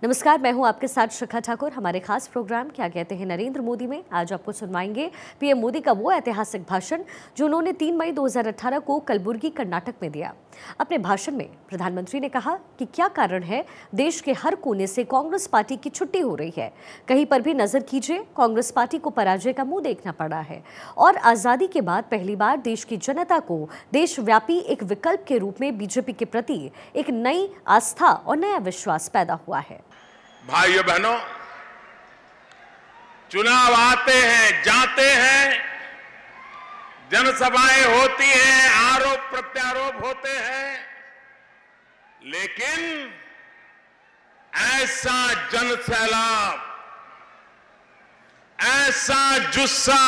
नमस्कार, मैं हूं आपके साथ शिखा ठाकुर। हमारे खास प्रोग्राम क्या कहते हैं नरेंद्र मोदी में आज आपको सुनवाएंगे पीएम मोदी का वो ऐतिहासिक भाषण जो उन्होंने 3 मई 2018 को कलबुर्गी कर्नाटक में दिया। अपने भाषण में प्रधानमंत्री ने कहा कि क्या कारण है देश के हर कोने से कांग्रेस पार्टी की छुट्टी हो रही है। कहीं पर भी नजर कीजिए, कांग्रेस पार्टी को पराजय का मुंह देखना पड़ा है और आजादी के बाद पहली बार देश की जनता को देशव्यापी एक विकल्प के रूप में बीजेपी के प्रति एक नई आस्था और नया विश्वास पैदा हुआ है। भाइयों बहनों, चुनाव आते हैं, जाते हैं, जनसभाएं होती हैं, आरोप प्रत्यारोप होते हैं, लेकिन ऐसा जनसैलाब, ऐसा जुस्सा,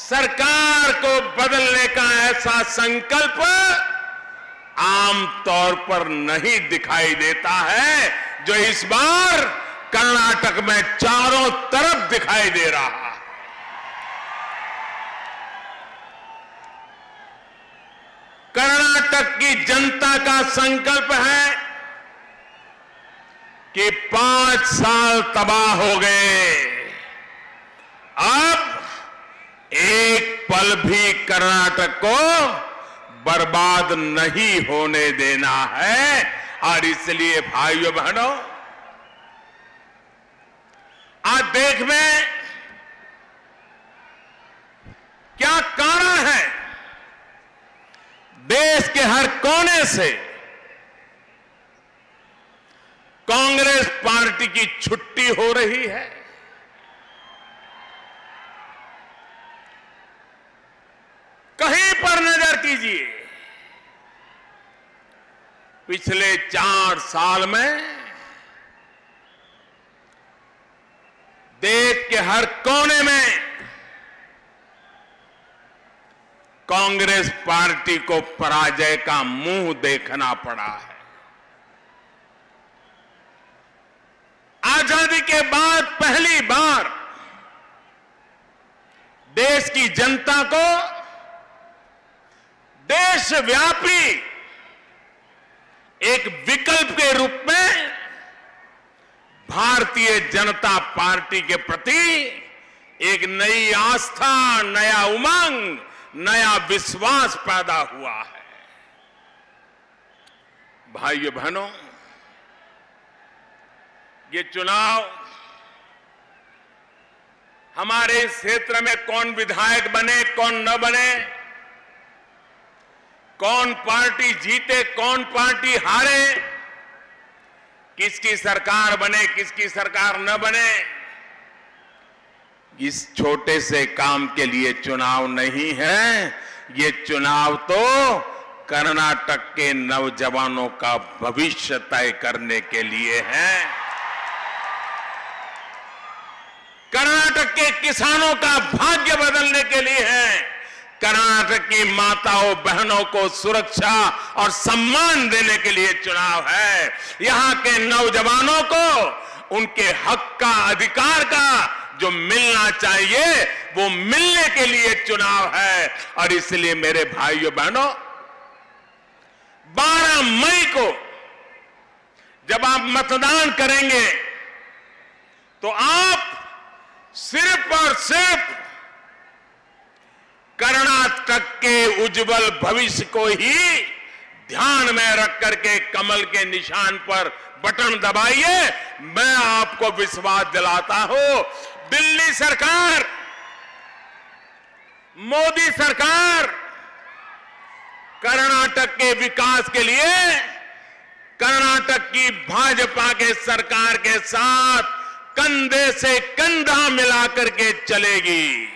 सरकार को बदलने का ऐसा संकल्प आमतौर पर नहीं दिखाई देता है जो इस बार कर्नाटक में चारों तरफ दिखाई दे रहा है। कर्नाटक की जनता का संकल्प है कि 5 साल तबाह हो गए, अब एक पल भी कर्नाटक को बर्बाद नहीं होने देना है। और इसलिए भाइयों बहनों, आज देश में क्या कारण है, देश के हर कोने से कांग्रेस पार्टी की छुट्टी हो रही है। कहीं पर नजर कीजिए, पिछले 4 साल में देश के हर कोने में कांग्रेस पार्टी को पराजय का मुंह देखना पड़ा है। आजादी के बाद पहली बार देश की जनता को देशव्यापी एक विकल्प के रूप में भारतीय जनता पार्टी के प्रति एक नई आस्था, नया उमंग, नया विश्वास पैदा हुआ है। भाइयों बहनों, ये चुनाव हमारे इस क्षेत्र में कौन विधायक बने, कौन न बने, कौन पार्टी जीते, कौन पार्टी हारे, किसकी सरकार बने, किसकी सरकार न बने, इस छोटे से काम के लिए चुनाव नहीं है। ये चुनाव तो कर्नाटक के नौजवानों का भविष्य तय करने के लिए है। कर्नाटक के किसानों का भाग्य बदलने के लिए है। कर्नाटक की माताओं बहनों को सुरक्षा और सम्मान देने के लिए चुनाव है। यहां के नौजवानों को उनके हक का, अधिकार का जो मिलना चाहिए वो मिलने के लिए चुनाव है। और इसलिए मेरे भाइयों बहनों, 12 मई को जब आप मतदान करेंगे तो आप सिर्फ और सिर्फ कर्नाटक के उज्जवल भविष्य को ही ध्यान में रख करके कमल के निशान पर बटन दबाइए। मैं आपको विश्वास दिलाता हूं, दिल्ली सरकार, मोदी सरकार कर्नाटक के विकास के लिए कर्नाटक की भाजपा के सरकार के साथ कंधे से कंधा मिलाकर के चलेगी।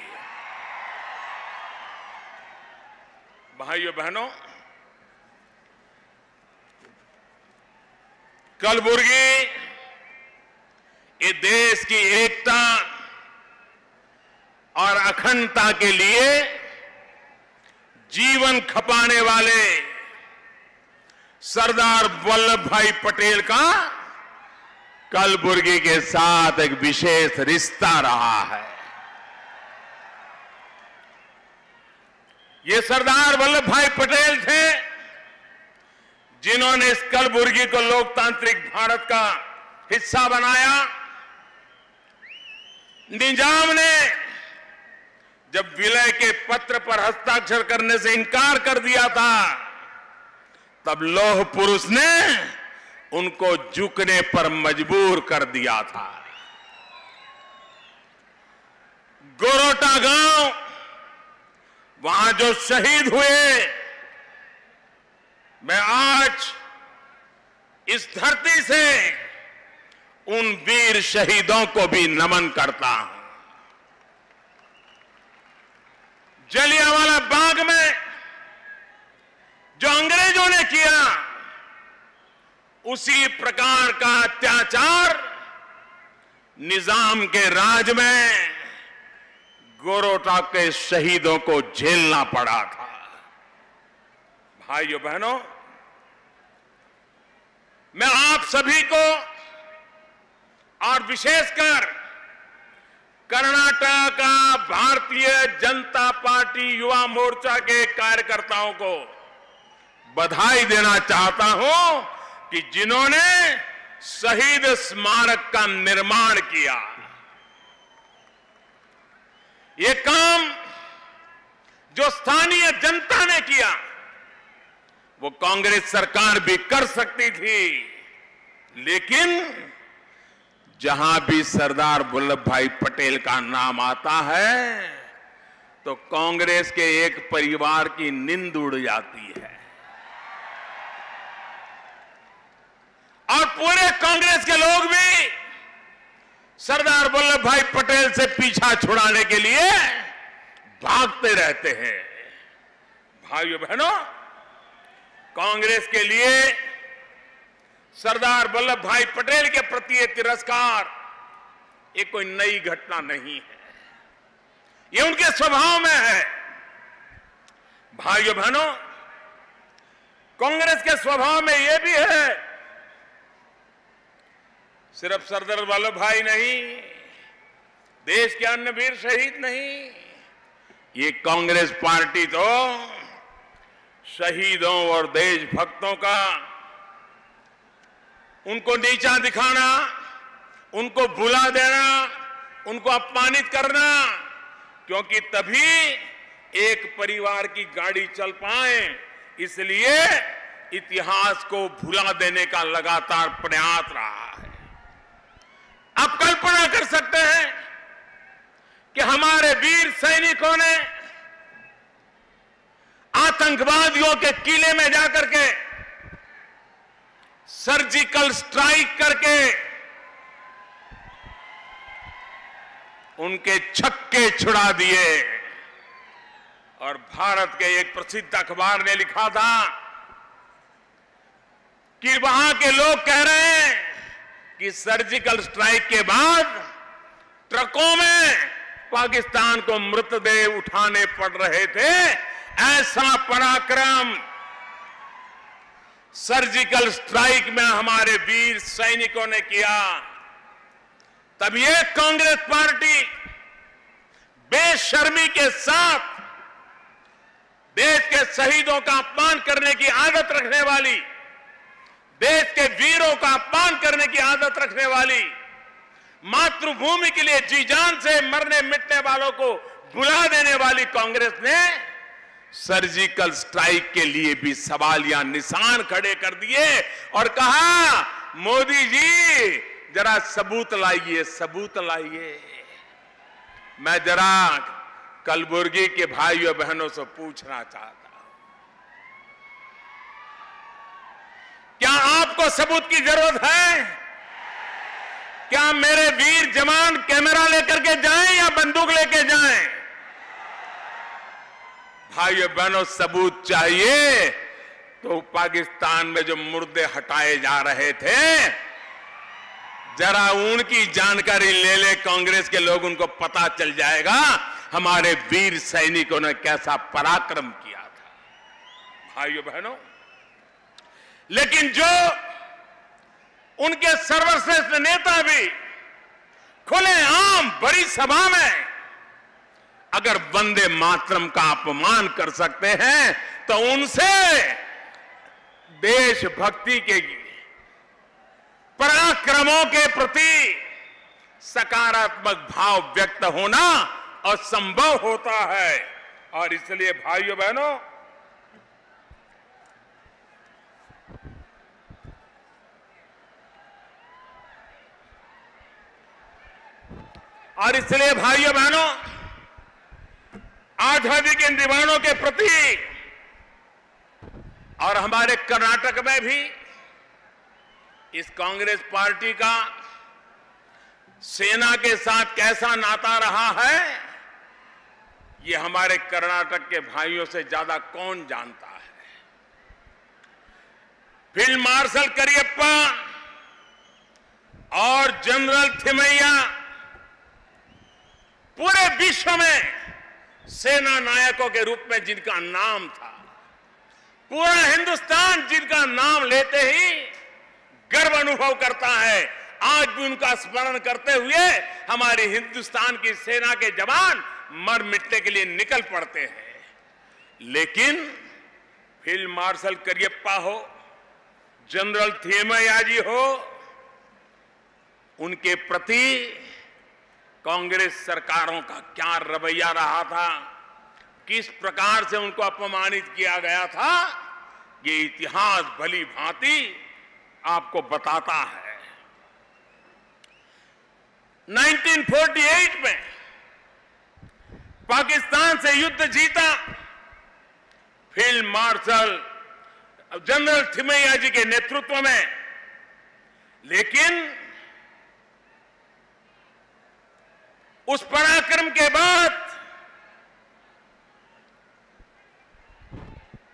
भाइयों बहनों, कलबुर्गी ये देश की एकता और अखंडता के लिए जीवन खपाने वाले सरदार वल्लभ भाई पटेल का कलबुर्गी के साथ एक विशेष रिश्ता रहा है। ये सरदार वल्लभ भाई पटेल थे जिन्होंने इस कलबुर्गी को लोकतांत्रिक भारत का हिस्सा बनाया, निजाम ने जब विलय के पत्र पर हस्ताक्षर करने से इनकार कर दिया था, तब लौह पुरुष ने उनको झुकने पर मजबूर कर दिया था। गोरोटा गांव, वहां जो शहीद हुए, मैं आज इस धरती से उन वीर शहीदों को भी नमन करता हूं। जलियांवाला बाग में जो अंग्रेजों ने किया, उसी प्रकार का अत्याचार निजाम के राज में गोरोटा के शहीदों को झेलना पड़ा था। भाइयों बहनों, मैं आप सभी को और विशेषकर कर्नाटक का भारतीय जनता पार्टी युवा मोर्चा के कार्यकर्ताओं को बधाई देना चाहता हूं कि जिन्होंने शहीद स्मारक का निर्माण किया। ये काम जो स्थानीय जनता ने किया, वो कांग्रेस सरकार भी कर सकती थी, लेकिन जहां भी सरदार वल्लभ भाई पटेल का नाम आता है तो कांग्रेस के एक परिवार की नींद उड़ जाती है और पूरे कांग्रेस के लोग भी सरदार वल्लभ भाई पटेल से पीछा छुड़ाने के लिए भागते रहते हैं। भाइयों बहनों, कांग्रेस के लिए सरदार वल्लभ भाई पटेल के प्रति ये तिरस्कार ये कोई नई घटना नहीं है, ये उनके स्वभाव में है। भाइयों बहनों, कांग्रेस के स्वभाव में ये भी है, सिर्फ सरदार वल्लभ भाई नहीं, देश के अन्य वीर शहीद नहीं, ये कांग्रेस पार्टी तो शहीदों और देशभक्तों का, उनको नीचा दिखाना, उनको भुला देना, उनको अपमानित करना, क्योंकि तभी एक परिवार की गाड़ी चल पाए, इसलिए इतिहास को भुला देने का लगातार प्रयास रहा है। आप कल्पना कर सकते हैं कि हमारे वीर सैनिकों ने आतंकवादियों के किले में जाकर के सर्जिकल स्ट्राइक करके उनके छक्के छुड़ा दिए। और भारत के एक प्रसिद्ध अखबार ने लिखा था कि वहां के लोग कह रहे हैं कि सर्जिकल स्ट्राइक के बाद ट्रकों में पाकिस्तान को मृतदेह उठाने पड़ रहे थे। ऐसा पराक्रम सर्जिकल स्ट्राइक में हमारे वीर सैनिकों ने किया। तब ये कांग्रेस पार्टी बेशर्मी के साथ देश के शहीदों का अपमान करने की आदत रखने वाली, देश के वीरों का अपमान करने की आदत रखने वाली, मातृभूमि के लिए जी जान से मरने मिटने वालों को भुला देने वाली कांग्रेस ने सर्जिकल स्ट्राइक के लिए भी सवालिया निशान खड़े कर दिए और कहा, मोदी जी जरा सबूत लाइए, सबूत लाइए। मैं जरा कलबुर्गी के भाइयों बहनों से पूछना चाहता हूं, क्या आपको सबूत की जरूरत है? क्या मेरे वीर जवान कैमरा लेकर के जाएं या बंदूक लेके जाएं? भाइयों बहनों, सबूत चाहिए तो पाकिस्तान में जो मुर्दे हटाए जा रहे थे, जरा उनकी जानकारी ले ले कांग्रेस के लोग, उनको पता चल जाएगा हमारे वीर सैनिकों ने कैसा पराक्रम किया था। भाइयों बहनों, लेकिन जो उनके सर्वश्रेष्ठ नेता भी खुलेआम बड़ी सभा में अगर वंदे मातरम का अपमान कर सकते हैं, तो उनसे देशभक्ति के पराक्रमों के प्रति सकारात्मक भाव व्यक्त होना असंभव होता है। और इसलिए भाइयों बहनों, आजादी के दीवानों के प्रति और हमारे कर्नाटक में भी इस कांग्रेस पार्टी का सेना के साथ कैसा नाता रहा है, ये हमारे कर्नाटक के भाइयों से ज्यादा कौन जानता है। फील्ड मार्शल करियप्पा और जनरल थिमैया पूरे विश्व में सेना नायकों के रूप में जिनका नाम था, पूरा हिंदुस्तान जिनका नाम लेते ही गर्व अनुभव करता है। आज भी उनका स्मरण करते हुए हमारी हिंदुस्तान की सेना के जवान मर मिटने के लिए निकल पड़ते हैं। लेकिन फील्ड मार्शल करियप्पा हो, जनरल थिमैया जी हो, उनके प्रति कांग्रेस सरकारों का क्या रवैया रहा था, किस प्रकार से उनको अपमानित किया गया था, ये इतिहास भली भांति आपको बताता है। 1948 में पाकिस्तान से युद्ध जीता फील्ड मार्शल जनरल थिमैया जी के नेतृत्व में, लेकिन उस पराक्रम के बाद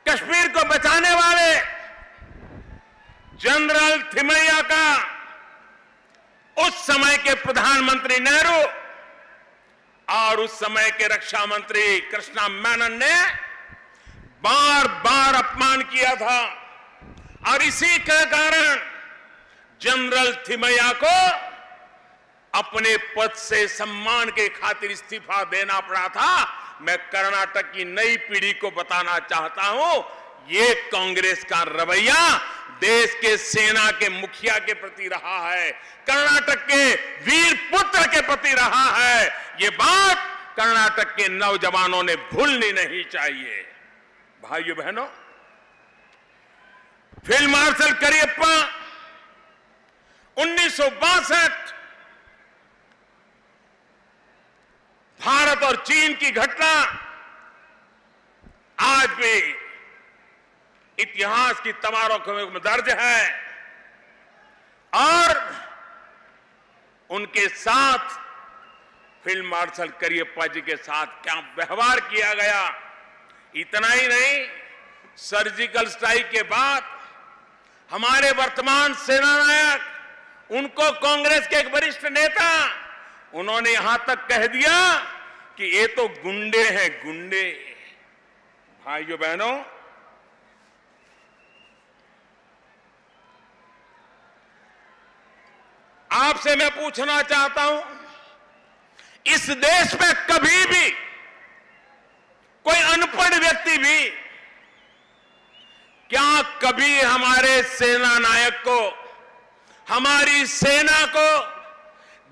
कश्मीर को बचाने वाले जनरल थिमैया का उस समय के प्रधानमंत्री नेहरू और उस समय के रक्षा मंत्री कृष्णा मेनन ने बार बार अपमान किया था। और इसी के कारण जनरल थिमैया को अपने पद से सम्मान के खातिर इस्तीफा देना पड़ा था। मैं कर्नाटक की नई पीढ़ी को बताना चाहता हूं, ये कांग्रेस का रवैया देश के सेना के मुखिया के प्रति रहा है, कर्नाटक के वीर पुत्र के प्रति रहा है। ये बात कर्नाटक के नौजवानों ने भूलनी नहीं चाहिए। भाइयों बहनों, फील्ड मार्शल करियप्पा 1962 भारत और चीन की घटना आज भी इतिहास की तमारों में दर्ज है। और उनके साथ फील्ड मार्शल करियप्पा जी के साथ क्या व्यवहार किया गया, इतना ही नहीं, सर्जिकल स्ट्राइक के बाद हमारे वर्तमान सेना नायक, उनको कांग्रेस के एक वरिष्ठ नेता, उन्होंने यहां तक कह दिया कि ये तो गुंडे हैं, गुंडे। भाइयों बहनों, आपसे मैं पूछना चाहता हूं, इस देश में कभी भी कोई अनपढ़ व्यक्ति भी क्या कभी हमारे सेना नायक को, हमारी सेना को,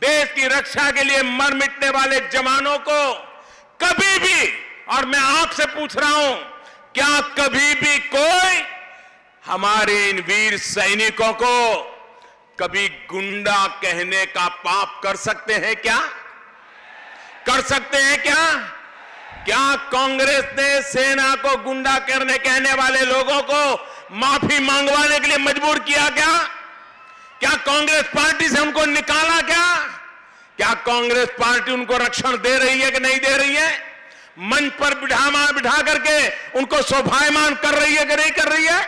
देश की रक्षा के लिए मर मिटने वाले जवानों को कभी भी, और मैं आपसे पूछ रहा हूं, क्या कभी भी कोई हमारे इन वीर सैनिकों को कभी गुंडा कहने का पाप कर सकते हैं क्या? कर सकते हैं क्या? क्या कांग्रेस ने सेना को गुंडा कहने वाले लोगों को माफी मांगवाने के लिए मजबूर किया क्या? क्या कांग्रेस पार्टी से उनको निकाला क्या? क्या कांग्रेस पार्टी उनको रक्षण दे रही है कि नहीं दे रही है? मंच पर बिठा करके उनको शोभायमान कर रही है कि नहीं कर रही है?